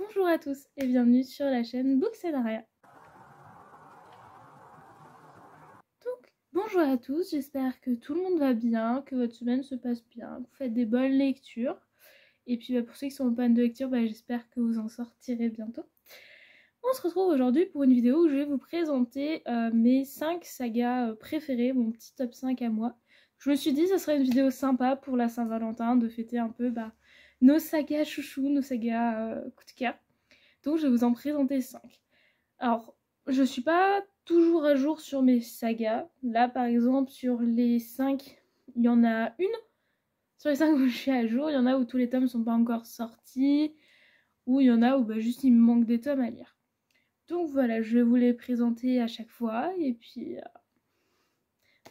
Bonjour à tous et bienvenue sur la chaîne Booksenaria. Donc, bonjour à tous, j'espère que tout le monde va bien, que votre semaine se passe bien, que vous faites des bonnes lectures. Et puis pour ceux qui sont en panne de lecture, j'espère que vous en sortirez bientôt. On se retrouve aujourd'hui pour une vidéo où je vais vous présenter mes 5 sagas préférées, mon petit top 5 à moi. Je me suis dit que ce serait une vidéo sympa pour la Saint-Valentin, de fêter un peu nos sagas chouchous, nos sagas coup de cœur. Donc je vais vous en présenter 5. Alors, je suis pas toujours à jour sur mes sagas. Là, par exemple, sur les 5, il y en a une. Sur les 5 où je suis à jour, il y en a où tous les tomes sont pas encore sortis. Ou il y en a où juste il me manque des tomes à lire. Donc voilà, je vais vous les présenter à chaque fois. Et puis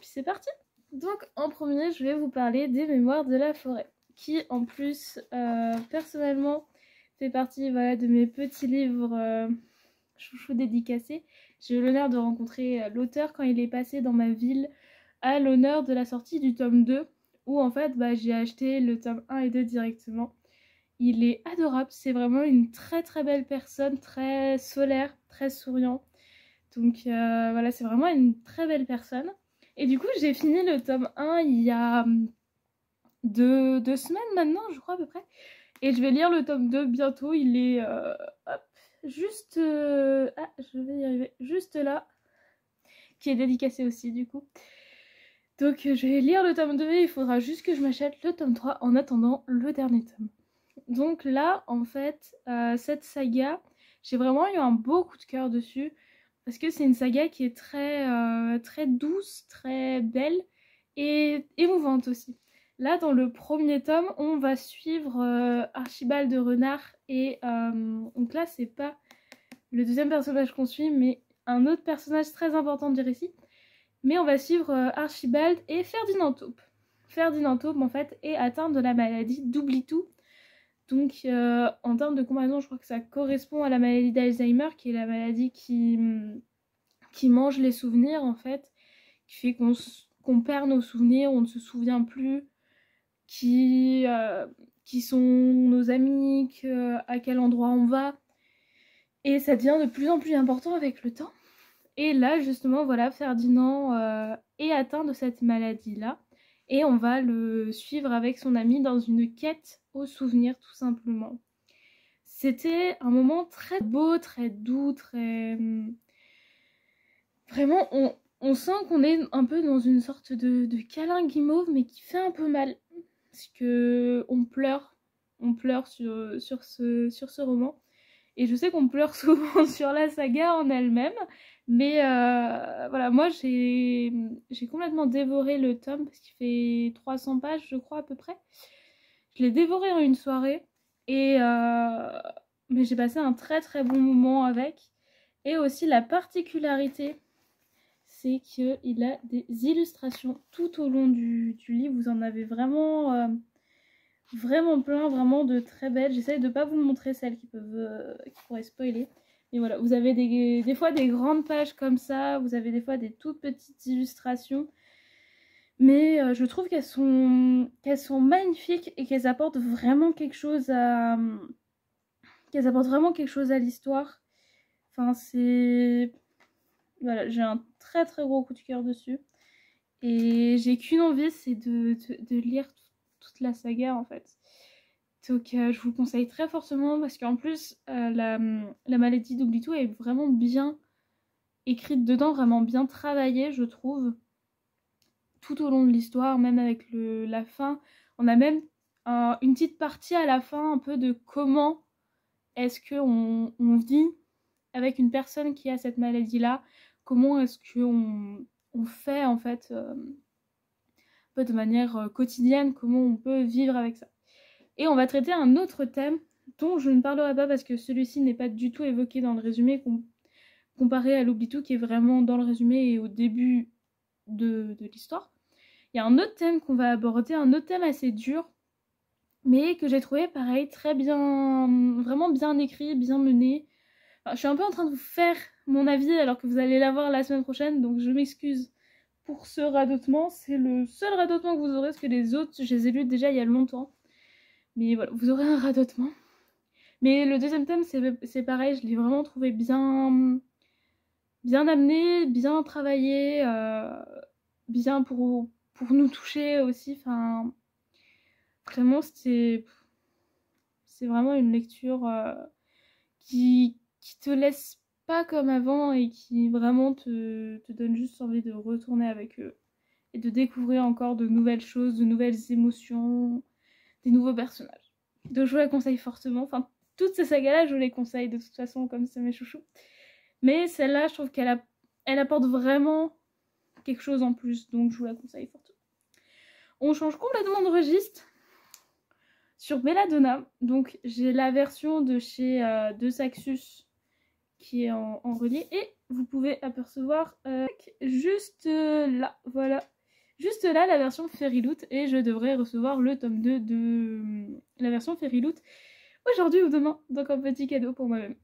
c'est parti. Donc en premier, je vais vous parler des Mémoires de la forêt. Qui en plus, personnellement, fait partie de mes petits livres chouchou dédicacés. J'ai eu l'honneur de rencontrer l'auteur quand il est passé dans ma ville à l'honneur de la sortie du tome 2. Où en fait j'ai acheté le tome 1 et 2 directement. Il est adorable, c'est vraiment une très très belle personne, très solaire, très souriant. Donc voilà, c'est vraiment une très belle personne. Et du coup, j'ai fini le tome 1 il y a deux semaines maintenant, je crois à peu près. Et je vais lire le tome 2 bientôt, il est juste... je vais y arriver, juste là. Qui est dédicacé aussi du coup. Donc je vais lire le tome 2 et il faudra juste que je m'achète le tome 3 en attendant le dernier tome. Donc là, en fait, cette saga, j'ai vraiment eu un beau coup de cœur dessus. Parce que c'est une saga qui est très douce, très belle et émouvante aussi. Là, dans le premier tome, on va suivre Archibald de Renard. Et donc là, c'est pas le deuxième personnage qu'on suit, mais un autre personnage très important du récit. Mais on va suivre Archibald et Ferdinand Taupe. Ferdinand Taupe, en fait, est atteint de la maladie d'oubli-tout. Donc, en termes de comparaison, je crois que ça correspond à la maladie d'Alzheimer, qui est la maladie qui mange les souvenirs, en fait, qui fait qu'on perd nos souvenirs, on ne se souvient plus qui sont nos amis, à quel endroit on va. Et ça devient de plus en plus important avec le temps. Et là, justement, voilà, Ferdinand est atteint de cette maladie-là. Et on va le suivre avec son ami dans une quête au souvenir, tout simplement. C'était un moment très beau, très doux, très... Vraiment, on sent qu'on est un peu dans une sorte de câlin guimauve, mais qui fait un peu mal. Parce que on pleure sur ce roman. Et je sais qu'on pleure souvent sur la saga en elle-même. Mais voilà, moi j'ai complètement dévoré le tome parce qu'il fait 300 pages, je crois, à peu près. Je l'ai dévoré en une soirée. Mais j'ai passé un très très bon moment avec. Et aussi la particularité, c'est qu'il a des illustrations tout au long du livre. Vous en avez vraiment... vraiment plein, vraiment de très belles. J'essaye de pas vous montrer celles qui pourraient spoiler. Mais voilà, vous avez des fois des grandes pages comme ça, vous avez des fois des toutes petites illustrations. Mais je trouve qu'elles sont magnifiques et qu'elles apportent vraiment quelque chose à l'histoire. Enfin, c'est... Voilà, j'ai un très très gros coup de cœur dessus. Et j'ai qu'une envie, c'est de lire toute la saga en fait. Donc je vous le conseille très fortement parce qu'en plus la maladie d'oubli-tout est vraiment bien écrite dedans, vraiment bien travaillée je trouve. Tout au long de l'histoire, même avec la fin. On a même une petite partie à la fin un peu de comment est-ce qu'on vit avec une personne qui a cette maladie-là. Comment est-ce qu'on fait en fait de manière quotidienne, comment on peut vivre avec ça. Et on va traiter un autre thème dont je ne parlerai pas parce que celui-ci n'est pas du tout évoqué dans le résumé comparé à l'oubli-tout qui est vraiment dans le résumé et au début de l'histoire. Il y a un autre thème qu'on va aborder, un autre thème assez dur, mais que j'ai trouvé pareil, très bien, vraiment bien écrit, bien mené. Enfin, je suis un peu en train de vous faire mon avis alors que vous allez l'avoir la semaine prochaine, donc je m'excuse pour ce radotement. C'est le seul radotement que vous aurez, parce que les autres, je les ai lus déjà il y a longtemps. Mais voilà, vous aurez un radotement. Mais le deuxième thème, c'est pareil, je l'ai vraiment trouvé bien amené, bien travaillé, bien pour nous toucher aussi. Enfin, vraiment, c'est vraiment une lecture qui te laisse pas comme avant et qui vraiment te donne juste envie de retourner avec eux et de découvrir encore de nouvelles choses, de nouvelles émotions, des nouveaux personnages. Donc je vous la conseille fortement. Enfin, toutes ces sagas-là, je vous les conseille de toute façon, comme c'est mes chouchous. Mais celle-là, je trouve elle apporte vraiment quelque chose en plus, donc je vous la conseille fortement. On change complètement de registre sur Belladonna. Donc j'ai la version de chez De Saxus qui est en relié, et vous pouvez apercevoir juste là, voilà, juste là la version Fairyloot, et je devrais recevoir le tome 2 de la version Fairyloot aujourd'hui ou demain, donc un petit cadeau pour moi-même.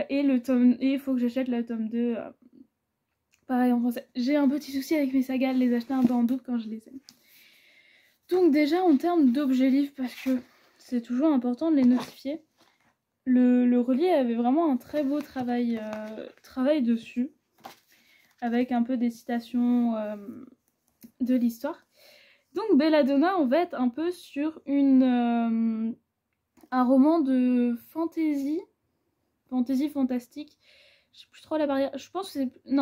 Et il faut que j'achète le tome 2 pareil en français. J'ai un petit souci avec mes sagas de les acheter un peu en double quand je les aime. Donc déjà en termes d'objets livres, parce que c'est toujours important de les notifier, le relié avait vraiment un très beau travail dessus, avec un peu des citations de l'histoire. Donc Belladonna, on va être un peu sur un roman de fantasy fantastique. Je sais plus trop la barrière. Je pense que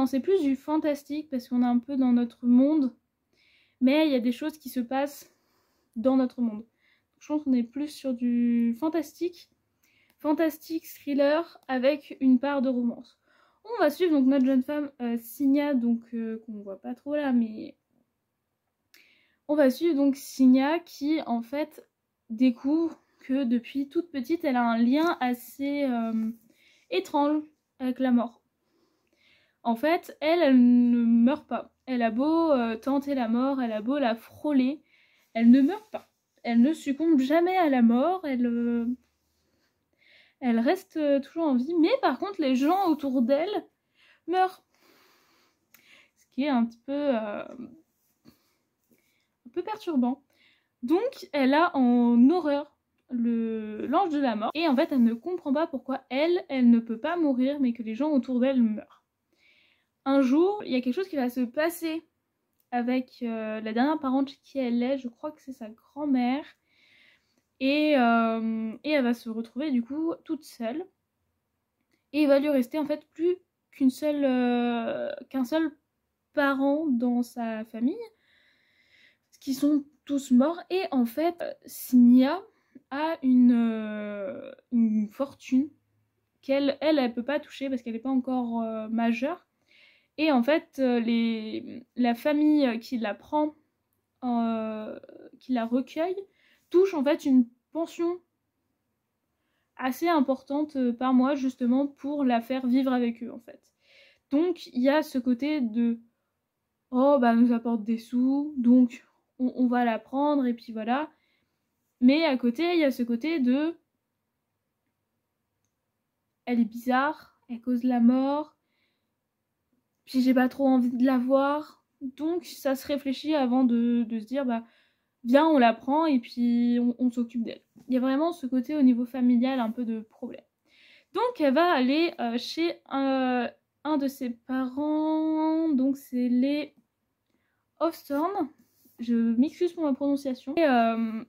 c'est plus du fantastique parce qu'on est un peu dans notre monde, mais il y a des choses qui se passent dans notre monde. Je pense qu'on est plus sur du fantastique thriller avec une part de romance. On va suivre donc notre jeune femme Signa, donc qu'on voit pas trop là, mais on va suivre donc Signa qui en fait découvre que depuis toute petite elle a un lien assez étrange avec la mort. En fait, elle ne meurt pas. Elle a beau tenter la mort, elle a beau la frôler, elle ne meurt pas. Elle ne succombe jamais à la mort, elle reste toujours en vie, mais par contre les gens autour d'elle meurent. Ce qui est un petit peu perturbant. Donc elle a en horreur l'ange de la mort, et en fait elle ne comprend pas pourquoi elle ne peut pas mourir, mais que les gens autour d'elle meurent. Un jour, il y a quelque chose qui va se passer avec la dernière parente chez qui elle est, je crois que c'est sa grand-mère, et elle va se retrouver du coup toute seule, et il va lui rester en fait plus qu'un seul parent dans sa famille, qui sont tous morts, et en fait Signa a une fortune qu'elle peut pas toucher parce qu'elle n'est pas encore majeure, et en fait la famille qui la prend, qui la recueille, touche en fait une pension assez importante par mois, justement pour la faire vivre avec eux en fait. Donc il y a ce côté de oh bah nous apporte des sous, donc on va la prendre et puis voilà. Mais à côté il y a ce côté de elle est bizarre, elle cause la mort, puis j'ai pas trop envie de la voir, donc ça se réfléchit avant de se dire bah viens on la prend et puis on s'occupe d'elle. Il y a vraiment ce côté au niveau familial un peu de problème. Donc elle va aller chez un de ses parents, donc c'est les Hofstern, je m'excuse pour ma prononciation, et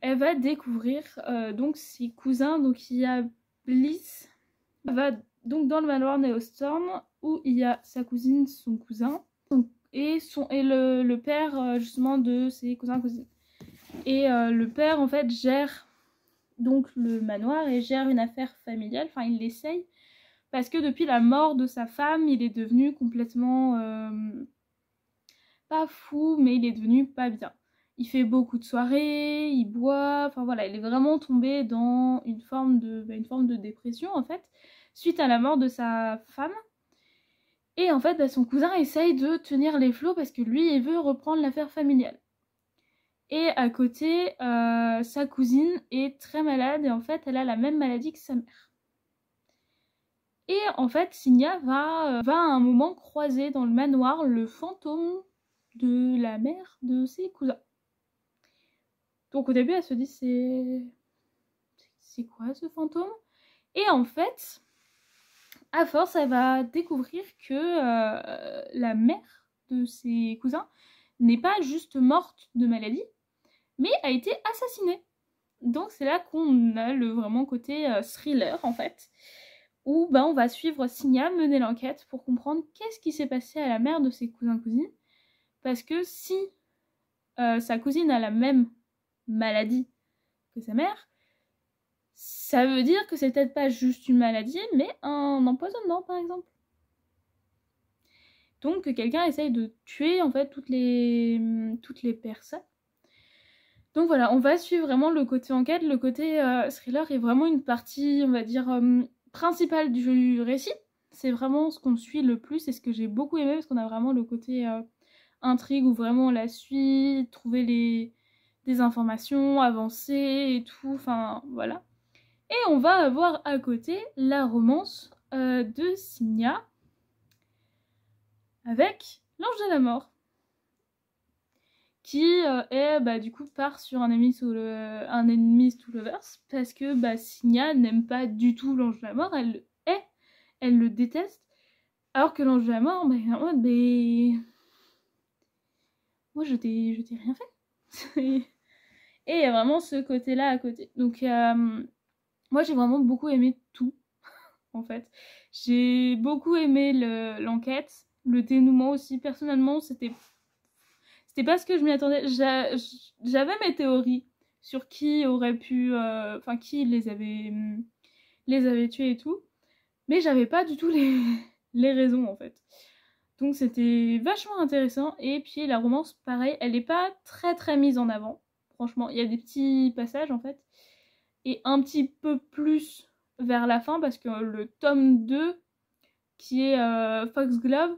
elle va découvrir donc ses cousins, donc il y a Bliss, elle va donc dans le manoir des Hofstern où il y a sa cousine, son cousin, et le père justement de ses cousins-cousines. Et le père en fait gère donc le manoir et gère une affaire familiale, enfin il l'essaye, parce que depuis la mort de sa femme, il est devenu complètement pas fou, mais il est devenu pas bien. Il fait beaucoup de soirées, il boit, enfin voilà, il est vraiment tombé dans une forme de dépression en fait, suite à la mort de sa femme. Et en fait, son cousin essaye de tenir les flots parce que lui, il veut reprendre l'affaire familiale. Et à côté, sa cousine est très malade et en fait, elle a la même maladie que sa mère. Et en fait, Signa va à un moment croiser dans le manoir le fantôme de la mère de ses cousins. Donc au début, elle se dit c'est quoi ce fantôme? Et en fait, à force, elle va découvrir que la mère de ses cousins n'est pas juste morte de maladie, mais a été assassinée. Donc c'est là qu'on a le vraiment côté thriller en fait, où on va suivre Signa mener l'enquête pour comprendre qu'est-ce qui s'est passé à la mère de ses cousins-cousines. Parce que si sa cousine a la même maladie que sa mère, ça veut dire que c'est peut-être pas juste une maladie, mais un empoisonnement par exemple. Donc quelqu'un essaye de tuer en fait toutes les personnes. Donc voilà, on va suivre vraiment le côté enquête, le côté thriller est vraiment une partie, on va dire, principale du récit. C'est vraiment ce qu'on suit le plus et ce que j'ai beaucoup aimé parce qu'on a vraiment le côté intrigue où vraiment on la suit, trouver des informations, avancer et tout, enfin voilà. Et on va avoir à côté la romance de Signa avec l'ange de la mort. Qui du coup part sur un ennemi to lovers parce que Signa n'aime pas du tout l'ange de la mort, elle le hait, elle le déteste, alors que l'ange de la mort, moi je t'ai rien fait. Et il y a vraiment ce côté-là à côté. Donc moi j'ai vraiment beaucoup aimé tout, en fait. J'ai beaucoup aimé l'enquête, le dénouement aussi. Personnellement, c'était pas ce que je m'y attendais. J'avais mes théories sur qui aurait pu... Enfin, qui les avait tués et tout. Mais j'avais pas du tout les raisons, en fait. Donc c'était vachement intéressant. Et puis la romance, pareil, elle est pas très très mise en avant. Franchement, il y a des petits passages, en fait. Et un petit peu plus vers la fin, parce que le tome 2, qui est Foxglove,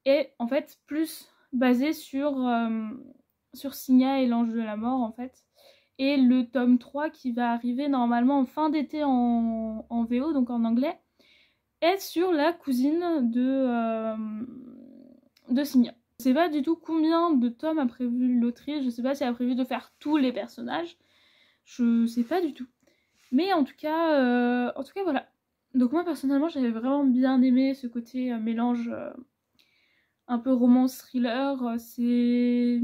est en fait plus basé sur Signa et l'ange de la mort en fait. Et le tome 3 qui va arriver normalement en fin d'été en VO, donc en anglais, est sur la cousine de Signa. Je sais pas du tout combien de tomes a prévu l'autrice, je sais pas si elle a prévu de faire tous les personnages, je sais pas du tout. Mais en tout cas voilà. Donc moi personnellement j'avais vraiment bien aimé ce côté mélange un peu romance thriller, c'est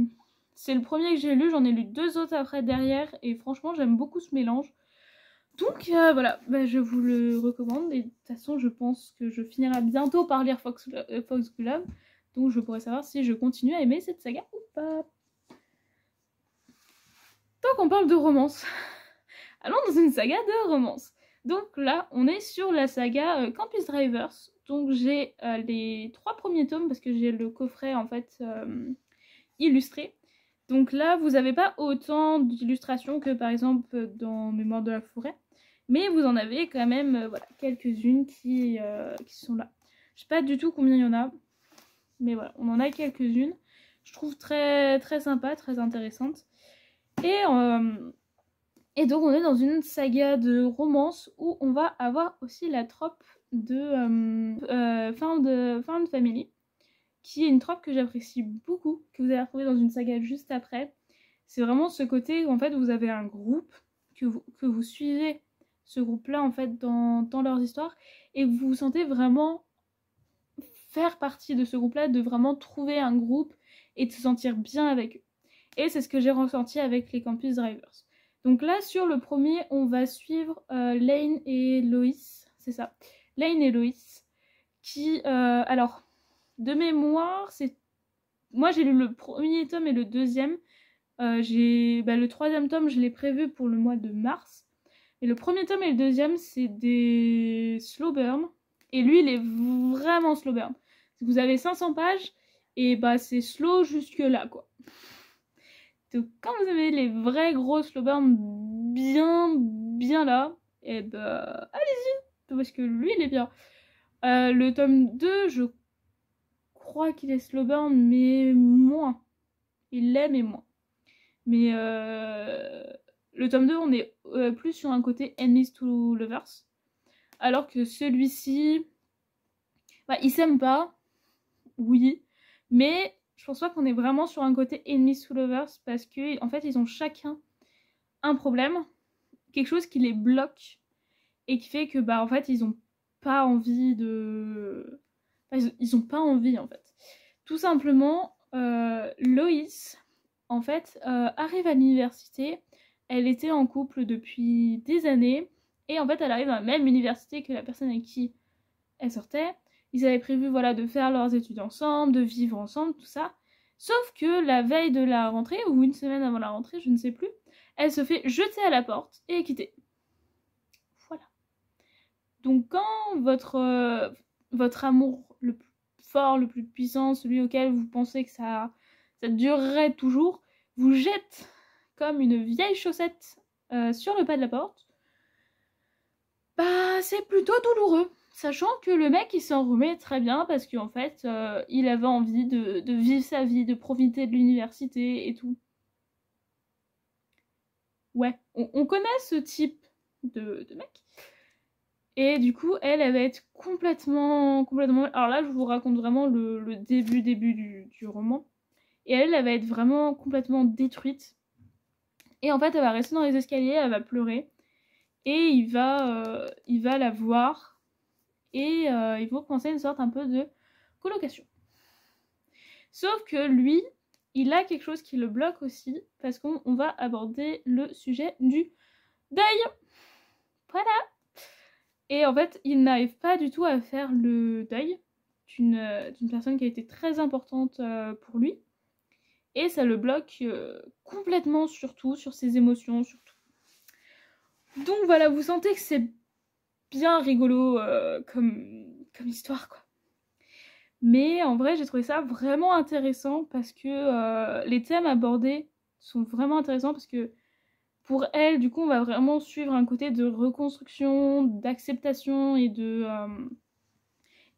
le premier que j'ai lu, j'en ai lu 2 autres après derrière et franchement j'aime beaucoup ce mélange. Donc voilà, je vous le recommande et de toute façon je pense que je finirai bientôt par lire Foxglove, donc je pourrai savoir si je continue à aimer cette saga ou pas. Tant qu'on parle de romance, allons dans une saga de romance. Donc là on est sur la saga Campus Drivers. Donc j'ai les 3 premiers tomes parce que j'ai le coffret en fait illustré. Donc là vous n'avez pas autant d'illustrations que par exemple dans Mémoire de la forêt. Mais vous en avez quand même voilà, quelques-unes qui sont là. Je sais pas du tout combien il y en a. Mais voilà, on en a quelques-unes. Je trouve très, très sympa, très intéressante. Et donc on est dans une saga de romance où on va avoir aussi la trope de Found Family, qui est une trope que j'apprécie beaucoup, que vous allez retrouver dans une saga juste après. C'est vraiment ce côté où en fait vous avez un groupe, que vous suivez ce groupe-là en fait dans leurs histoires, et vous vous sentez vraiment faire partie de ce groupe-là, de vraiment trouver un groupe et de se sentir bien avec eux. Et c'est ce que j'ai ressenti avec les Campus Drivers. Donc là, sur le premier, on va suivre Lane et Loïs, c'est ça. Lane et Loïs, qui, alors, de mémoire, moi j'ai lu le premier tome et le deuxième. Le troisième tome, je l'ai prévu pour le mois de mars. Et le premier tome et le deuxième, c'est des slow burn. Et lui, il est vraiment slow burn. Vous avez 500 pages, et c'est slow jusque là, quoi. Donc quand vous avez les vrais gros slow burn bien là, et allez-y, parce que lui, il est bien. Le tome 2, je crois qu'il est slow burn, mais moins. Il l'est, mais moins. Mais le tome 2, on est plus sur un côté enemies to lovers. Alors que celui-ci, ils s'aiment pas, oui, mais je pense pas qu'on est vraiment sur un côté enemies to lovers parce que en fait, ils ont chacun un problème, quelque chose qui les bloque. et qui fait que bah en fait ils ont pas envie de... Enfin, ils ont pas envie en fait. Tout simplement, Loïs en fait arrive à l'université, elle était en couple depuis des années et en fait elle arrive dans la même université que la personne avec qui elle sortait. Ils avaient prévu voilà de faire leurs études ensemble, de vivre ensemble, tout ça. Sauf que la veille de la rentrée, ou une semaine avant la rentrée, je ne sais plus, elle se fait jeter à la porte et est quittée. Voilà. Donc quand votre amour le plus fort, le plus puissant, celui auquel vous pensez que ça durerait toujours, vous jette comme une vieille chaussette sur le pas de la porte, bah c'est plutôt douloureux. Sachant que le mec il s'en remet très bien parce qu'en fait il avait envie de vivre sa vie, de profiter de l'université et tout. Ouais, on connaît ce type de mec. Et du coup, elle va être complètement... Alors là, je vous raconte vraiment le début du roman. Et elle va être vraiment complètement détruite. Et en fait, elle va rester dans les escaliers, elle va pleurer. Et il va la voir. Et ils vont commencer une sorte un peu de colocation. Sauf que lui, il a quelque chose qui le bloque aussi. Parce qu'on va aborder le sujet du deuil. Voilà. Et en fait, il n'arrive pas du tout à faire le deuil d'une personne qui a été très importante pour lui. Et ça le bloque complètement sur tout, sur ses émotions, sur tout. Donc voilà, vous sentez que c'est bien rigolo comme histoire, quoi. Mais en vrai, j'ai trouvé ça vraiment intéressant parce que les thèmes abordés sont vraiment intéressants parce que pour elle, du coup, on va vraiment suivre un côté de reconstruction, d'acceptation et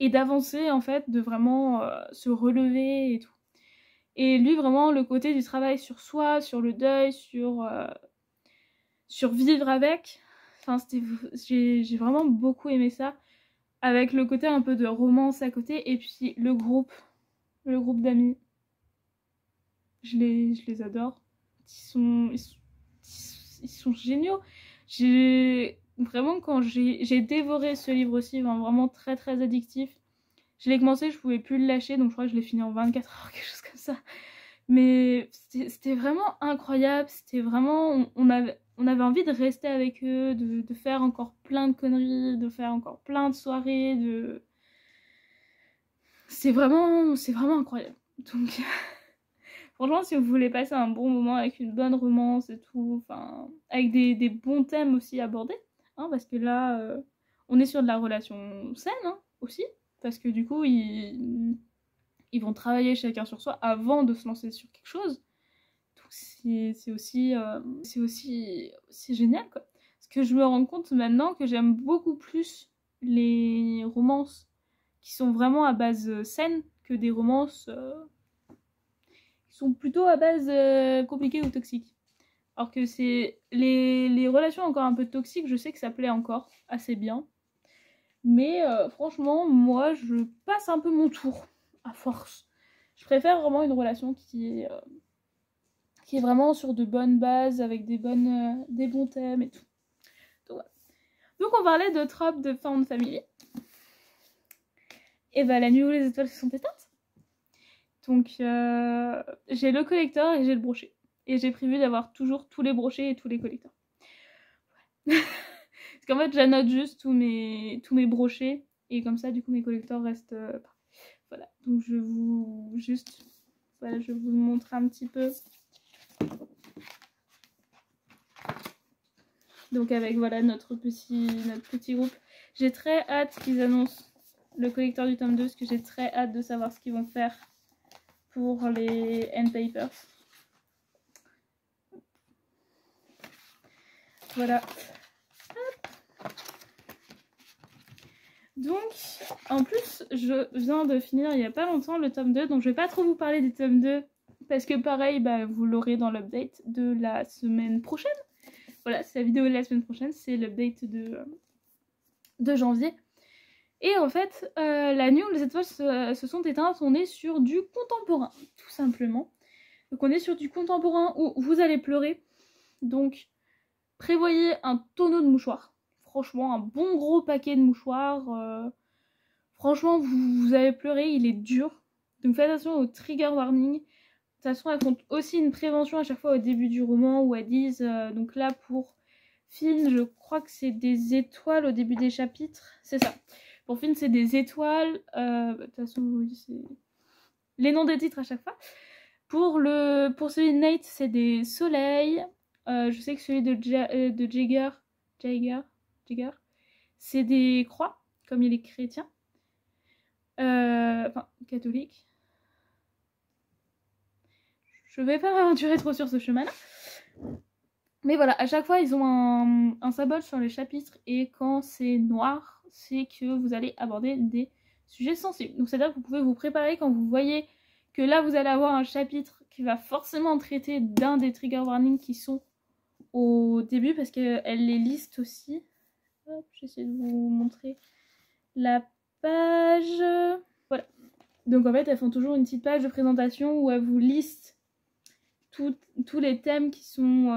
d'avancer, en fait, de vraiment se relever et tout. Et lui, vraiment, le côté du travail sur soi, sur le deuil, sur vivre avec. Enfin, j'ai vraiment beaucoup aimé ça. Avec le côté un peu de romance à côté. Et puis le groupe d'amis. Je les adore. Ils sont géniaux. Vraiment, quand j'ai dévoré ce livre aussi, vraiment très très addictif. Je l'ai commencé, je pouvais plus le lâcher, donc je crois que je l'ai fini en 24 heures, quelque chose comme ça. Mais c'était vraiment incroyable, c'était vraiment... On avait envie de rester avec eux, de faire encore plein de conneries, de faire encore plein de soirées, C'est vraiment incroyable. Donc... Franchement, si vous voulez passer un bon moment avec une bonne romance et tout, enfin, avec des bons thèmes aussi abordés, hein, parce que là, on est sur de la relation saine, hein, aussi, parce que du coup, ils vont travailler chacun sur soi avant de se lancer sur quelque chose. Donc c'est aussi génial, quoi. Parce que je me rends compte maintenant que j'aime beaucoup plus les romances qui sont vraiment à base saine que des romances... sont plutôt à base compliquée ou toxique. Alors que c'est les relations encore un peu toxiques, je sais que ça plaît encore assez bien. Mais franchement, moi, je passe un peu mon tour, à force. Je préfère vraiment une relation qui est vraiment sur de bonnes bases, avec des bons thèmes et tout. Donc, voilà. Donc on parlait de tropes de Found Family. Et bah la nuit où les étoiles se sont éteintes. Donc j'ai le collector et j'ai le brochet. Et j'ai prévu d'avoir toujours tous les brochets et tous les collecteurs. Ouais. Parce qu'en fait j'annote juste tous mes brochets. Et comme ça du coup mes collecteurs restent... voilà. Donc je vous... Juste... Voilà, je vous montre un petit peu. Donc avec voilà notre petit groupe. J'ai très hâte qu'ils annoncent le collecteur du tome 2. Parce que j'ai très hâte de savoir ce qu'ils vont faire pour les end papers. Voilà. Donc, en plus, je viens de finir il n'y a pas longtemps le tome 2, donc je vais pas trop vous parler du tome 2, parce que pareil, bah, vous l'aurez dans l'update de la semaine prochaine. Voilà, c'est la vidéo de la semaine prochaine, c'est l'update de janvier. Et en fait, la nuit où les étoiles se sont éteintes, on est sur du contemporain, tout simplement. Donc on est sur du contemporain où vous allez pleurer, donc prévoyez un tonneau de mouchoirs. franchement un bon gros paquet de mouchoirs. Franchement, vous avez pleuré, il est dur. Donc faites attention aux trigger warnings. De toute façon, elles font aussi une prévention à chaque fois au début du roman où elles disent, donc là pour Finn, je crois que c'est des étoiles au début des chapitres, c'est ça. Pour Finn, c'est des étoiles, de toute façon, oui, c'est les noms des titres à chaque fois. Pour celui de Nate, c'est des soleils. Je sais que celui de Jagger, c'est des croix, comme il est chrétien. Enfin, catholique. Je vais pas m'aventurer trop sur ce chemin-là. Mais voilà, à chaque fois, ils ont un symbole sur les chapitres. Et quand c'est noir, c'est que vous allez aborder des sujets sensibles. Donc c'est-à-dire que vous pouvez vous préparer quand vous voyez que là, vous allez avoir un chapitre qui va forcément traiter d'un des trigger warnings qui sont au début. Parce qu'elle les liste aussi. Hop, j'essaie de vous montrer la page. Voilà. Donc en fait, elles font toujours une petite page de présentation où elles vous listent tous les thèmes qui sont...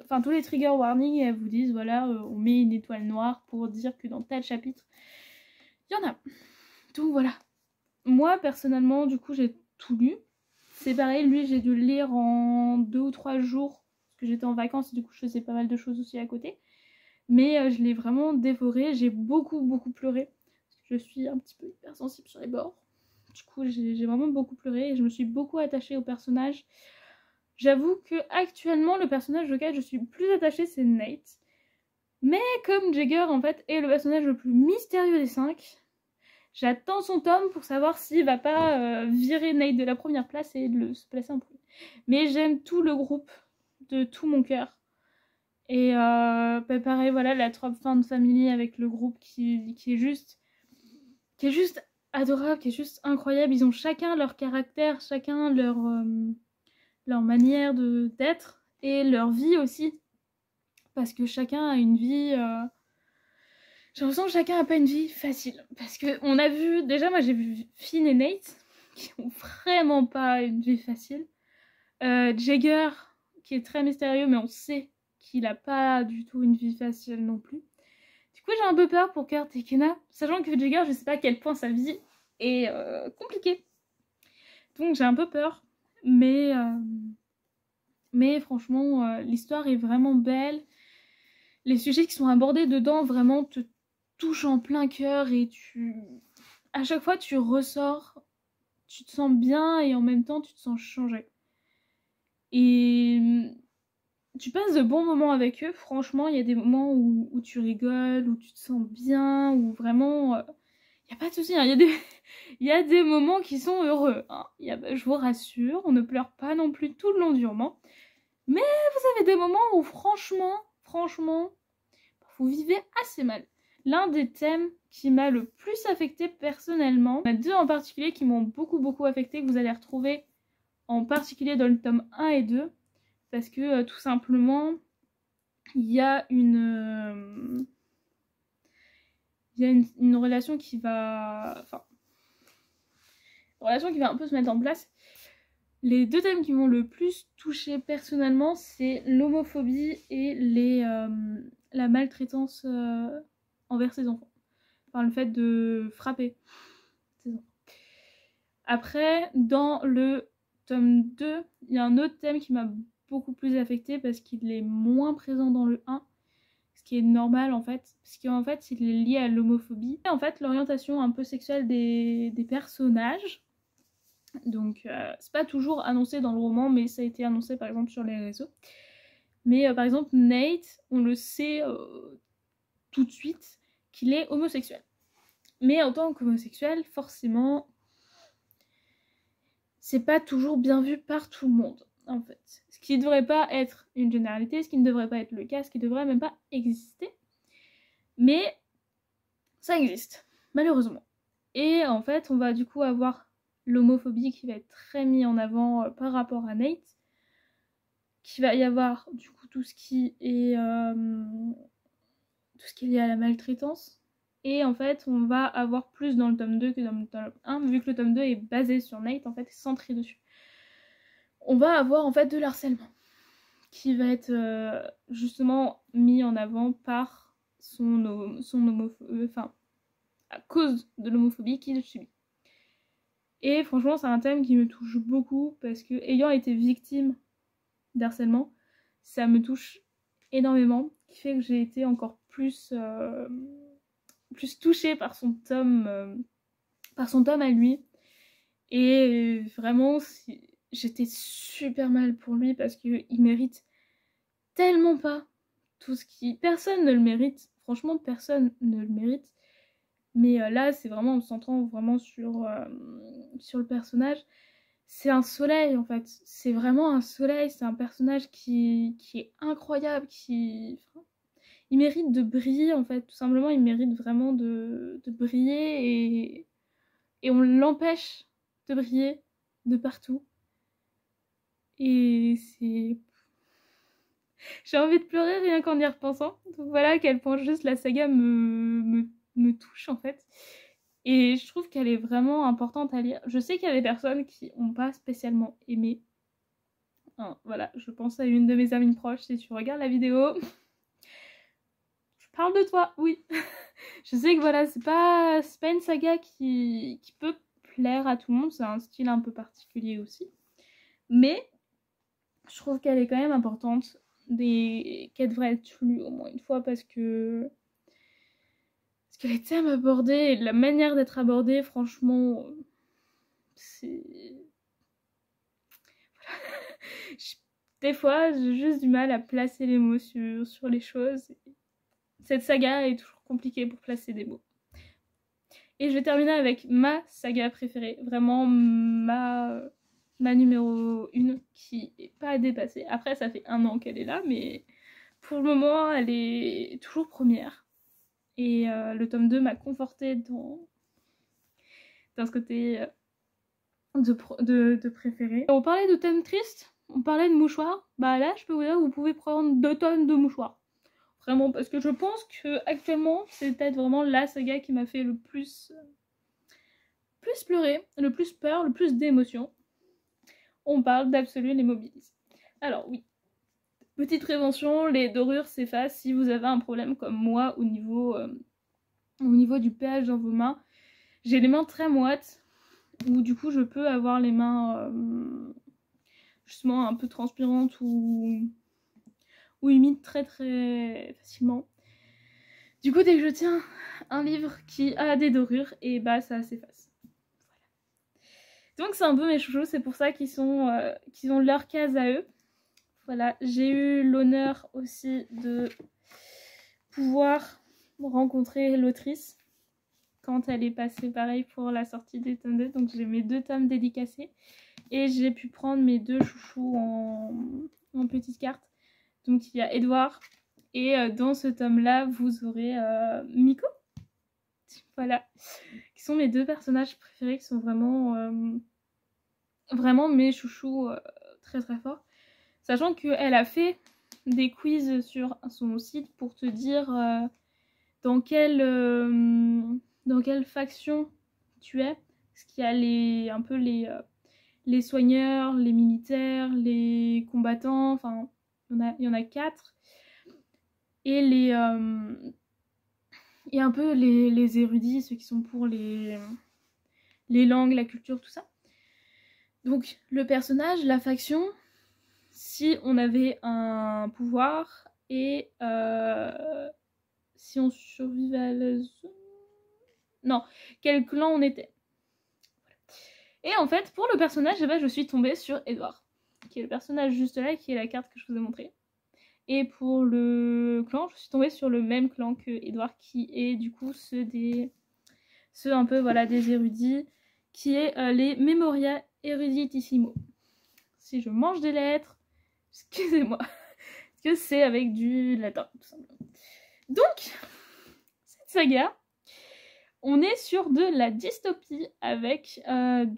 Enfin, tous les trigger warnings, et elles vous disent, voilà, on met une étoile noire pour dire que dans tel chapitre, il y en a. Donc voilà. Moi, personnellement, du coup, j'ai tout lu. C'est pareil, lui, j'ai dû le lire en 2 ou 3 jours, parce que j'étais en vacances, et du coup, je faisais pas mal de choses aussi à côté. Mais je l'ai vraiment dévoré, j'ai beaucoup pleuré. Je suis un petit peu hypersensible sur les bords. Du coup, j'ai vraiment beaucoup pleuré, et je me suis beaucoup attachée au personnage. J'avoue que actuellement le personnage auquel je suis plus attachée c'est Nate. Mais comme Jagger en fait est le personnage le plus mystérieux des 5, j'attends son tome pour savoir s'il va pas virer Nate de la première place et se placer en premier. Mais j'aime tout le groupe de tout mon cœur. Et pareil voilà la Trop Fan Family avec le groupe qui est juste adorable, qui est juste incroyable. Ils ont chacun leur caractère, chacun leur manière d'être et leur vie aussi. Parce que chacun a une vie... J'ai l'impression que chacun n'a pas une vie facile. Parce que on a vu... Déjà, moi, j'ai vu Finn et Nate, qui ont vraiment pas une vie facile. Jagger, qui est très mystérieux, mais on sait qu'il a pas du tout une vie facile non plus. Du coup, j'ai un peu peur pour Kurt et Kenna, sachant que Jagger, je sais pas à quel point sa vie est compliquée. Donc, j'ai un peu peur. Mais franchement, l'histoire est vraiment belle. Les sujets qui sont abordés dedans vraiment te touchent en plein cœur et à chaque fois tu ressors, tu te sens bien et en même temps tu te sens changé. Et tu passes de bons moments avec eux. Franchement, il y a des moments où tu rigoles, où tu te sens bien, où vraiment... Il n'y a pas de souci, hein. Il y a des moments qui sont heureux. Hein. Je vous rassure, on ne pleure pas non plus tout le long du roman. Mais vous avez des moments où franchement, vous vivez assez mal. L'un des thèmes qui m'a le plus affecté personnellement, il y en a 2 en particulier qui m'ont beaucoup affecté, que vous allez retrouver en particulier dans le tome 1 et 2, parce que tout simplement, il y a une relation qui va... Enfin, une relation qui va un peu se mettre en place. Les 2 thèmes qui m'ont le plus touché personnellement, c'est l'homophobie et la maltraitance envers ses enfants. Enfin, le fait de frapper ses enfants. Après, dans le tome 2, il y a un autre thème qui m'a beaucoup plus affectée parce qu'il est moins présent dans le 1. Ce qui est normal en fait, parce qu'en fait, il est lié à l'homophobie. Et en fait, l'orientation un peu sexuelle des personnages. Donc c'est pas toujours annoncé dans le roman, mais ça a été annoncé par exemple sur les réseaux. Mais par exemple Nate, on le sait tout de suite qu'il est homosexuel. Mais en tant qu'homosexuel, forcément, c'est pas toujours bien vu par tout le monde, en fait. Ce qui ne devrait pas être une généralité, ce qui ne devrait pas être le cas, ce qui ne devrait même pas exister. Mais ça existe, malheureusement. Et en fait, on va du coup avoir l'homophobie qui va être très mis en avant par rapport à Nate. Qu'il va y avoir du coup tout ce qui est lié à la maltraitance. Et en fait, on va avoir plus dans le tome 2 que dans le tome 1, vu que le tome 2 est basé sur Nate, en fait, centré dessus. On va avoir en fait de l'harcèlement qui va être justement mis en avant par enfin, à cause de l'homophobie qu'il subit. Et franchement, c'est un thème qui me touche beaucoup parce que, ayant été victime d'harcèlement, ça me touche énormément, qui fait que j'ai été encore plus touchée par son tome à lui. Et vraiment, j'étais super mal pour lui parce qu'il mérite tellement pas tout ce qui... Personne ne le mérite. Franchement, personne ne le mérite. Mais là, c'est vraiment en se centrant vraiment sur le personnage. C'est un soleil, en fait. C'est vraiment un soleil. C'est un personnage qui est incroyable, il mérite de briller, en fait. Tout simplement, il mérite vraiment de briller et on l'empêche de briller de partout. Et c'est... J'ai envie de pleurer rien qu'en y repensant. Donc voilà à quel point juste la saga me touche, en fait. Et je trouve qu'elle est vraiment importante à lire. Je sais qu'il y a des personnes qui n'ont pas spécialement aimé. Hein, voilà, je pense à une de mes amies proches. Si tu regardes la vidéo, je parle de toi, oui. Je sais que voilà, c'est pas une saga qui peut plaire à tout le monde. C'est un style un peu particulier aussi. Mais je trouve qu'elle est quand même importante. Qu'elle devrait être lue au moins une fois parce que les thèmes abordés et la manière d'être abordés, franchement, c'est... Des fois, j'ai juste du mal à placer les mots sur les choses. Cette saga est toujours compliquée pour placer des mots. Et je vais terminer avec ma saga préférée, vraiment ma numéro 1 qui n'est pas à dépasser. Après, ça fait 1 an qu'elle est là, mais pour le moment, elle est toujours première. Et le tome 2 m'a confortée dans ce côté de préféré. On parlait de thèmes tristes, on parlait de mouchoirs. Bah là, je peux vous dire que vous pouvez prendre 2 tonnes de mouchoirs. Vraiment, parce que je pense que actuellement, c'est peut-être vraiment la saga qui m'a fait le plus pleurer, le plus peur, le plus d'émotions. On parle d'Absolune Immobilis. Alors oui, petite prévention, les dorures s'effacent si vous avez un problème comme moi au niveau du pH dans vos mains. J'ai les mains très moites, où du coup je peux avoir les mains justement un peu transpirantes ou humides très très facilement. Du coup, dès que je tiens un livre qui a des dorures, et bah ça s'efface. Voilà. Donc c'est un peu mes chouchous, c'est pour ça qu'ils ont leur case à eux. Voilà, j'ai eu l'honneur aussi de pouvoir rencontrer l'autrice quand elle est passée pareil pour la sortie des tomes 2. Donc j'ai mes 2 tomes dédicacés et j'ai pu prendre mes 2 chouchous en petites cartes. Donc il y a Edouard et dans ce tome là vous aurez Miko. Voilà, qui sont mes 2 personnages préférés, qui sont vraiment mes chouchous très très forts. Sachant qu'elle a fait des quiz sur son site pour te dire dans quelle faction tu es. Parce qu'il y a un peu les soigneurs, les militaires, les combattants, enfin il y en a 4. Et il y a un peu les érudits, ceux qui sont pour les langues, la culture, tout ça. Donc le personnage, la faction, si on avait un pouvoir et si on survivait à la zone... Non, quel clan on était. Et en fait, pour le personnage, je suis tombée sur Edouard, qui est le personnage juste là, qui est la carte que je vous ai montrée. Et pour le clan, je suis tombée sur le même clan que Edouard, qui est du coup ceux un peu voilà, des érudits, qui est les Memoria Eruditissimo. Si je mange des lettres, excusez-moi, parce que c'est avec du latin, tout simplement. Donc, cette saga, on est sur de la dystopie avec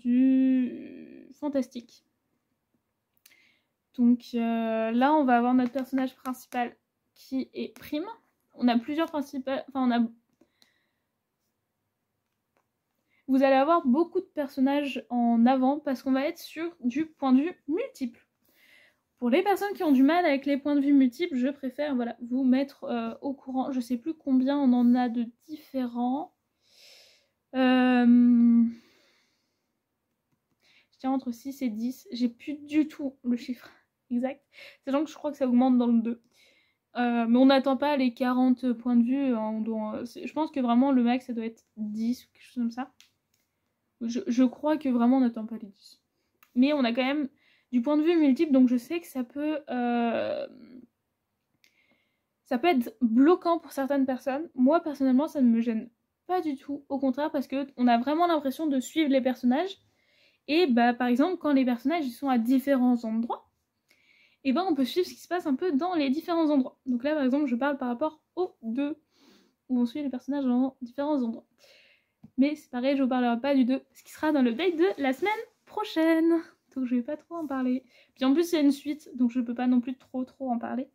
du fantastique. Donc là, on va avoir notre personnage principal qui est Prime. On a plusieurs principales... Enfin, vous allez avoir beaucoup de personnages en avant parce qu'on va être sur du point de vue multiple. Pour les personnes qui ont du mal avec les points de vue multiples, je préfère voilà, vous mettre au courant. Je sais plus combien on en a de différents. Je tiens entre 6 et 10. J'ai plus du tout le chiffre exact. Sachant que je crois que ça augmente dans le 2. Mais on n'attend pas les 40 points de vue. Je pense que vraiment le max ça doit être 10 ou quelque chose comme ça. Je crois que vraiment on n'attend pas les 10. Mais on a quand même du point de vue multiple, donc je sais que ça peut être bloquant pour certaines personnes. Moi personnellement ça ne me gêne pas du tout, au contraire, parce qu'on a vraiment l'impression de suivre les personnages. Et bah par exemple quand les personnages ils sont à différents endroits, et ben on peut suivre ce qui se passe un peu dans les différents endroits. Donc là par exemple je parle par rapport aux 2, où on suit les personnages dans différents endroits. Mais c'est pareil, je vous parlerai pas du 2, ce qui sera dans le date de la semaine prochaine. Donc je vais pas trop en parler. Puis en plus c'est une suite, donc je peux pas non plus trop en parler.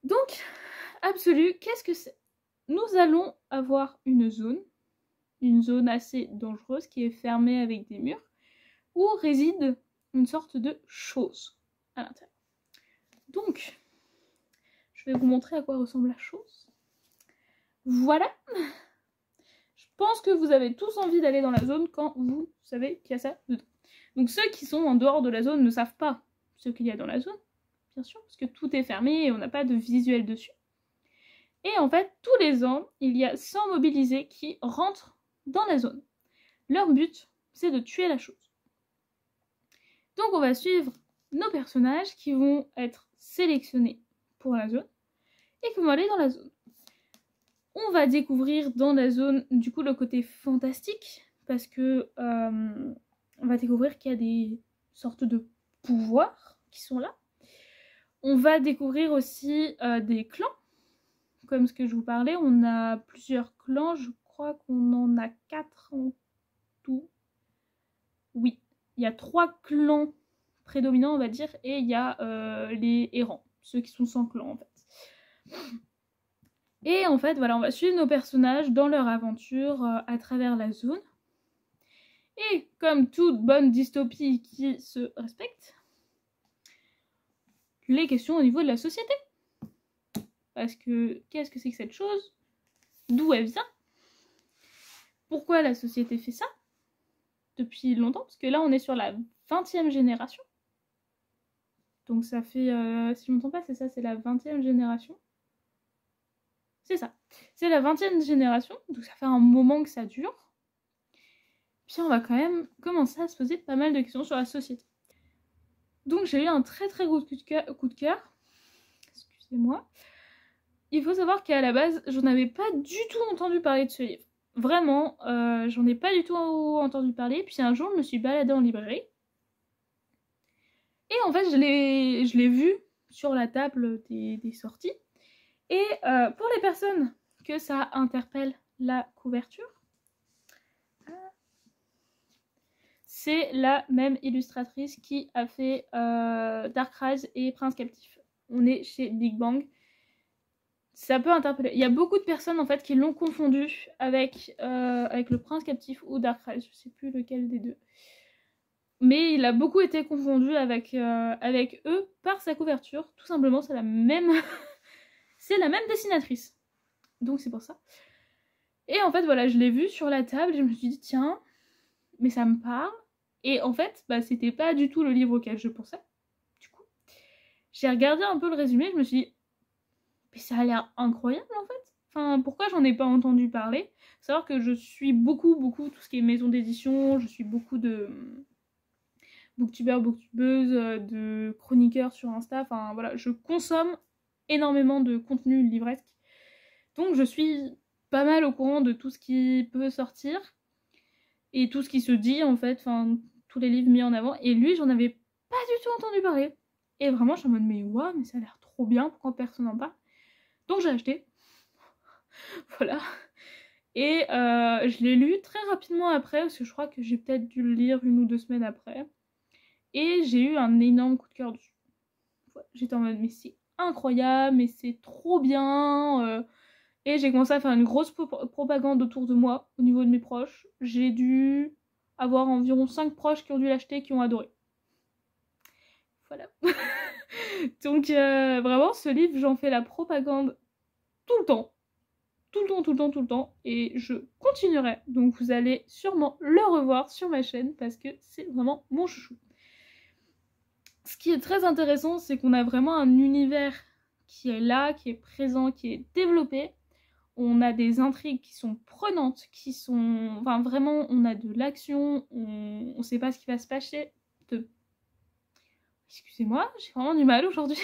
Donc, Absolu, qu'est-ce que c'est? Nous allons avoir une zone assez dangereuse qui est fermée avec des murs, où réside une sorte de chose à l'intérieur. Donc, je vais vous montrer à quoi ressemble la chose. Voilà. Je pense que vous avez tous envie d'aller dans la zone quand vous savez qu'il y a ça dedans. Donc ceux qui sont en dehors de la zone ne savent pas ce qu'il y a dans la zone, bien sûr, parce que tout est fermé et on n'a pas de visuel dessus. Et en fait, tous les ans, il y a 100 mobilisés qui rentrent dans la zone. Leur but, c'est de tuer la chose. Donc on va suivre nos personnages qui vont être sélectionnés pour la zone et qui vont aller dans la zone. On va découvrir dans la zone, du coup, le côté fantastique, parce que on va découvrir qu'il y a des sortes de pouvoirs qui sont là. On va découvrir aussi des clans, comme ce que je vous parlais. On a plusieurs clans, je crois qu'on en a 4 en tout. Oui, il y a 3 clans prédominants, on va dire, et il y a les errants, ceux qui sont sans clan, en fait. Et en fait, voilà, on va suivre nos personnages dans leur aventure à travers la zone. Et comme toute bonne dystopie qui se respecte, les questions au niveau de la société. Parce que, qu'est-ce que c'est que cette chose? D'où elle vient? Pourquoi la société fait ça? Depuis longtemps, parce que là, on est sur la 20e génération. Donc ça fait, si je ne me trompe pas, c'est ça, c'est la 20e génération. C'est ça. C'est la 20e génération, donc ça fait un moment que ça dure. Puis on va quand même commencer à se poser pas mal de questions sur la société. Donc j'ai eu un très gros coup de cœur. Excusez-moi. Il faut savoir qu'à la base, je n'avais pas du tout entendu parler de ce livre. Vraiment, j'en ai pas du tout entendu parler. Puis un jour, je me suis baladée en librairie. Et en fait, je l'ai vu sur la table des sorties. Et pour les personnes que ça interpelle la couverture, c'est la même illustratrice qui a fait Dark Rise et Prince Captif. On est chez Big Bang. Ça peut interpeller. Il y a beaucoup de personnes en fait qui l'ont confondu avec le Prince Captif ou Dark Rise. Je sais plus lequel des deux. Mais il a beaucoup été confondu avec eux par sa couverture. Tout simplement, c'est la même... c'est la même dessinatrice. Donc c'est pour ça. Et en fait, voilà, je l'ai vu sur la table et je me suis dit, tiens, mais ça me parle. Et en fait, bah, c'était pas du tout le livre auquel je pensais. Du coup, j'ai regardé un peu le résumé, je me suis dit, mais ça a l'air incroyable en fait. Enfin, pourquoi j'en ai pas entendu parler? Faut savoir que je suis beaucoup tout ce qui est maison d'édition, je suis beaucoup de booktubeurs, booktubeuses, de chroniqueurs sur Insta, enfin voilà, je consomme énormément de contenu livresque. Donc je suis pas mal au courant de tout ce qui peut sortir et tout ce qui se dit en fait, enfin tous les livres mis en avant. Et lui, j'en avais pas du tout entendu parler. Et vraiment, je suis en mode, mais waouh, mais ça a l'air trop bien, pourquoi personne n'en parle? Donc j'ai acheté. Voilà. Et je l'ai lu très rapidement après, parce que je crois que j'ai peut-être dû le lire 1 ou 2 semaines après. Et j'ai eu un énorme coup de cœur dessus. Voilà. J'étais en mode, mais c'est incroyable, mais c'est trop bien. Et j'ai commencé à faire une grosse propagande autour de moi, au niveau de mes proches. J'ai dû avoir environ 5 proches qui ont dû l'acheter et qui ont adoré. voilà. Donc vraiment, ce livre, j'en fais la propagande tout le temps. Tout le temps, tout le temps, tout le temps. Et je continuerai. Donc vous allez sûrement le revoir sur ma chaîne parce que c'est vraiment mon chouchou. Ce qui est très intéressant, c'est qu'on a vraiment un univers qui est là, qui est présent, qui est développé. On a des intrigues qui sont prenantes, qui sont... Enfin, vraiment, on a de l'action, on sait pas ce qui va se passer. Excusez-moi, j'ai vraiment du mal aujourd'hui.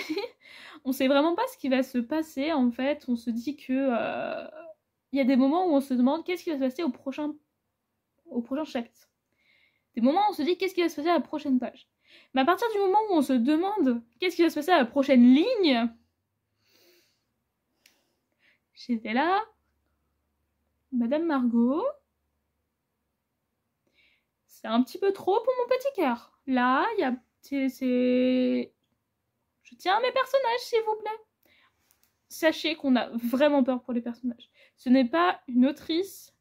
On sait vraiment pas ce qui va se passer, en fait. On se dit que... y a des moments où on se demande qu'est-ce qui va se passer au prochain chapitre. Des moments où on se dit qu'est-ce qui va se passer à la prochaine page. Mais à partir du moment où on se demande qu'est-ce qui va se passer à la prochaine ligne, j'étais là, Madame Margot, c'est un petit peu trop pour mon petit cœur. Là, il y a... Je tiens à mes personnages, s'il vous plaît. Sachez qu'on a vraiment peur pour les personnages. Ce n'est pas une autrice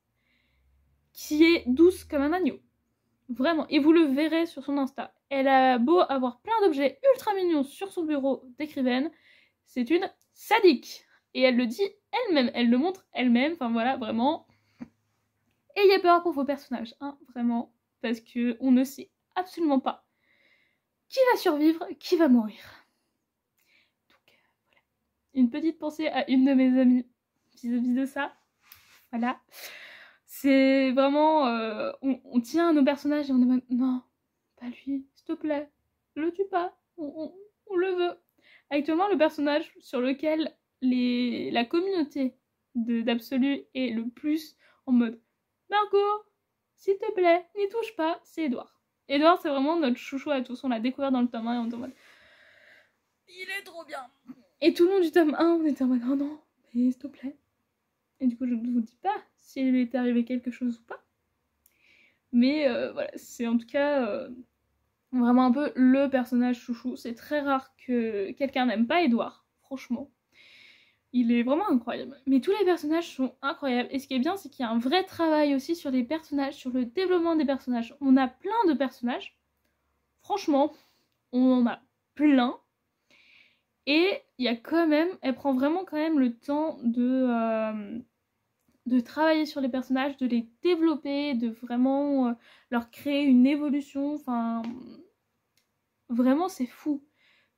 qui est douce comme un agneau. Vraiment. Et vous le verrez sur son Insta. Elle a beau avoir plein d'objets ultra mignons sur son bureau d'écrivaine, c'est une sadique. Et elle le dit elle-même, elle le montre elle-même, enfin voilà, vraiment. Ayez peur pour vos personnages, hein, vraiment, parce que on ne sait absolument pas qui va survivre, qui va mourir. Donc, voilà. Une petite pensée à une de mes amies vis-à-vis de ça. Voilà. C'est vraiment... on tient à nos personnages et on est même... Non, pas lui, s'il te plaît. Le tue pas. On le veut. Actuellement, le personnage sur lequel la communauté d'Absolu est le plus en mode Margot, s'il te plaît, n'y touche pas, c'est Edouard. Edouard, c'est vraiment notre chouchou à tous. On l'a découvert dans le tome 1 et on est en mode il est trop bien. Et tout le long du tome 1, on était en mode oh non, mais s'il te plaît. Et du coup, je ne vous dis pas s'il lui est arrivé quelque chose ou pas. Mais voilà, c'est en tout cas vraiment un peu le personnage chouchou. C'est très rare que quelqu'un n'aime pas Edouard, franchement. Il est vraiment incroyable. Mais tous les personnages sont incroyables. Et ce qui est bien, c'est qu'il y a un vrai travail aussi sur les personnages, sur le développement des personnages. On a plein de personnages. Franchement, on en a plein. Et il y a quand même, elle prend vraiment quand même le temps de travailler sur les personnages, de les développer, de vraiment leur créer une évolution. Enfin, vraiment c'est fou.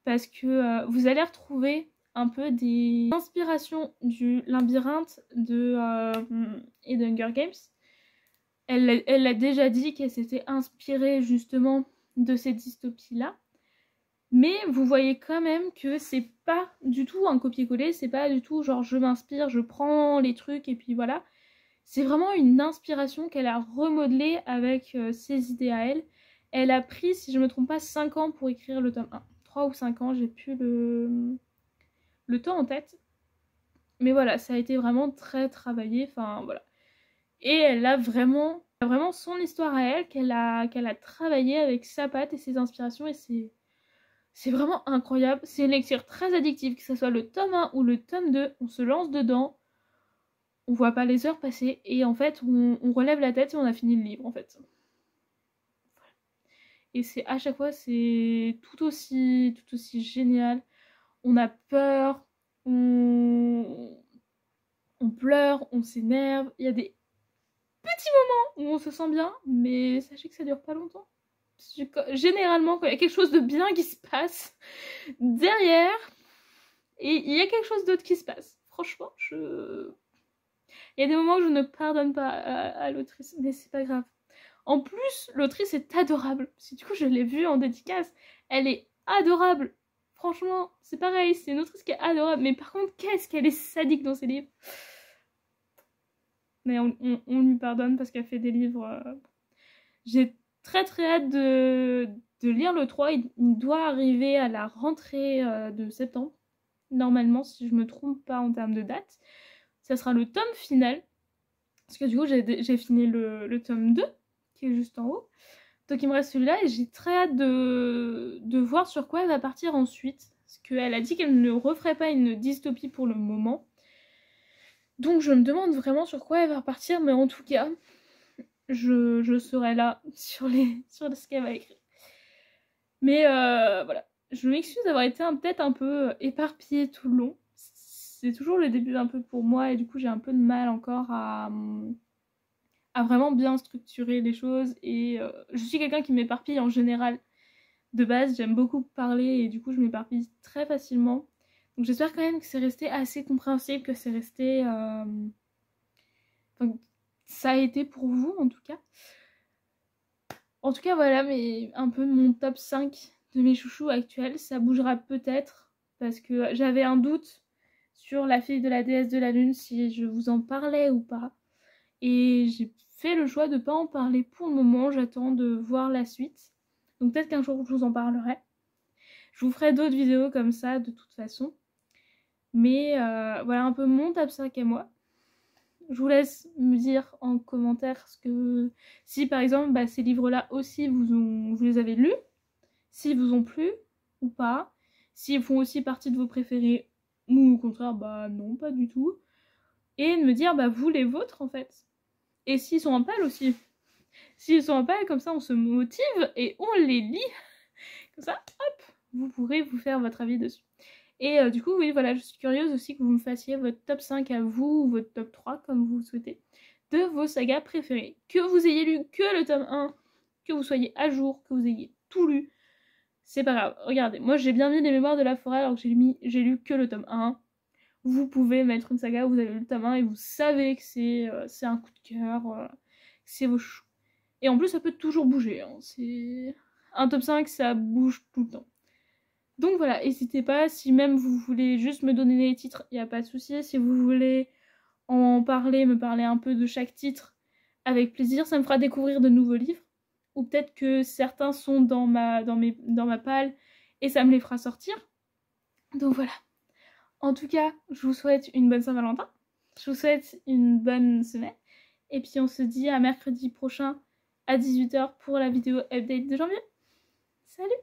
Parce que vous allez retrouver un peu des inspirations du labyrinthe et de Hunger Games. Elle a déjà dit qu'elle s'était inspirée justement de ces dystopies-là. Mais vous voyez quand même que c'est pas du tout un copier-coller, c'est pas du tout genre je m'inspire, je prends les trucs et puis voilà. C'est vraiment une inspiration qu'elle a remodelée avec ses idées à elle. Elle a pris, si je me trompe pas, 5 ans pour écrire le tome 1. 3 ou 5 ans, j'ai plus le temps en tête. Mais voilà, ça a été vraiment très travaillé, enfin voilà. Et elle a vraiment son histoire à elle qu'elle a travaillé avec sa patte et ses inspirations et c'est vraiment incroyable. C'est une lecture très addictive, que ce soit le tome 1 ou le tome 2, on se lance dedans, on voit pas les heures passer et en fait on relève la tête et on a fini le livre en fait. Et c'est à chaque fois c'est tout aussi génial. On a peur, on pleure, on s'énerve, il y a des petits moments où on se sent bien, mais sachez que ça dure pas longtemps. Généralement, quand il y a quelque chose de bien qui se passe derrière, et il y a quelque chose d'autre qui se passe. Franchement, il y a des moments où je ne pardonne pas à l'autrice, mais c'est pas grave. En plus, l'autrice est adorable. Du coup, je l'ai vue en dédicace. Elle est adorable. Franchement, c'est pareil, c'est une autrice qui est adorable. Mais par contre, qu'est-ce qu'elle est sadique dans ses livres. Mais on lui pardonne parce qu'elle fait des livres... J'ai très hâte de lire le 3. Il doit arriver à la rentrée de septembre. Normalement, si je me trompe pas en termes de date. Ça sera le tome final. Parce que du coup, j'ai fini le tome 2, qui est juste en haut. Donc il me reste celui-là et j'ai très hâte de voir sur quoi elle va partir ensuite. Parce qu'elle a dit qu'elle ne referait pas une dystopie pour le moment. Donc je me demande vraiment sur quoi elle va repartir, mais en tout cas, je serai là sur ce qu'elle va écrire. Mais voilà, je m'excuse d'avoir été peut-être un peu éparpillée tout le long. C'est toujours le début un peu pour moi et du coup j'ai un peu de mal encore à vraiment bien structurer les choses et je suis quelqu'un qui m'éparpille en général. De base, j'aime beaucoup parler et du coup je m'éparpille très facilement. Donc j'espère quand même que c'est resté assez compréhensible, que c'est resté... Enfin, ça a été pour vous en tout cas. En tout cas voilà, mais un peu mon top 5 de mes chouchous actuels. Ça bougera peut-être parce que j'avais un doute sur la fille de la déesse de la lune, si je vous en parlais ou pas. Et j'ai fait le choix de ne pas en parler pour le moment, j'attends de voir la suite. Donc peut-être qu'un jour je vous en parlerai. Je vous ferai d'autres vidéos comme ça de toute façon. Mais voilà un peu mon top 5 à moi. Je vous laisse me dire en commentaire ce que... si par exemple bah, ces livres-là aussi vous les avez lus, s'ils vous ont plu ou pas, s'ils font aussi partie de vos préférés ou au contraire bah non pas du tout. Et de me dire bah vous les vôtres en fait. Et s'ils sont en pâle aussi. S'ils sont en pâle comme ça on se motive et on les lit. Comme ça hop vous pourrez vous faire votre avis dessus. Et du coup, oui, voilà, je suis curieuse aussi que vous me fassiez votre top 5 à vous, ou votre top 3, comme vous le souhaitez, de vos sagas préférées. Que vous ayez lu que le tome 1, que vous soyez à jour, que vous ayez tout lu, c'est pas grave. Regardez, moi j'ai bien mis les Mémoires de la forêt alors que j'ai lu que le tome 1. Vous pouvez mettre une saga où vous avez lu le tome 1 et vous savez que c'est un coup de cœur, c'est vos choux. Et en plus, ça peut toujours bouger. Hein. C'est un top 5, ça bouge tout le temps. Donc voilà, n'hésitez pas, si même vous voulez juste me donner les titres, il n'y a pas de souci. Si vous voulez en parler, me parler un peu de chaque titre, avec plaisir, ça me fera découvrir de nouveaux livres. Ou peut-être que certains sont dans ma palle et ça me les fera sortir. Donc voilà. En tout cas, je vous souhaite une bonne Saint-Valentin. Je vous souhaite une bonne semaine. Et puis on se dit à mercredi prochain à 18h pour la vidéo update de janvier. Salut!